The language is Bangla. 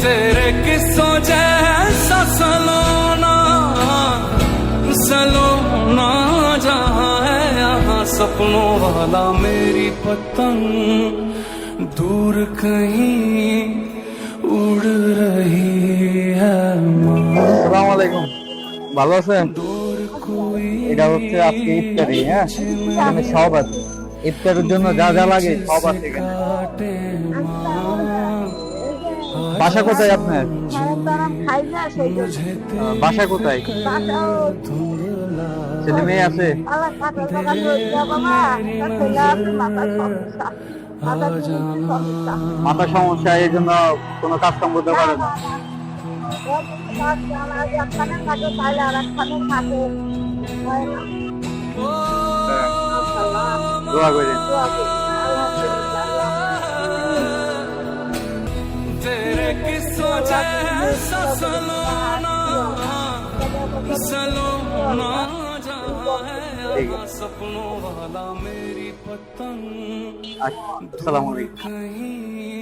तेरे किस्सों जैसा सलोना सलोना जहाँ है यहाँ सपनों वाला मेरी पतंग दूर कहीं उड़ रही है আসসালামু আলাইকুম। ভালো আছেন? এটা হচ্ছে আজকে ইফতারি। হ্যাঁ, এখানে সব আছে। ইফতারের জন্য যা যা লাগে সব আছে এখানে। বাসা কোথায় আপনার? বাসা কোথায়? ছেলে মেয়ে আছে? মাথা সমস্যা, এই জন্য কোনো কাজ কাম করতে পারে না। দোয়া করেন। तेरे किस्सों जैसा सलोना सलोना जहाँ है यहाँ सपनों वाला मेरी पतंग আসসালামু আলাইকুম। कहीं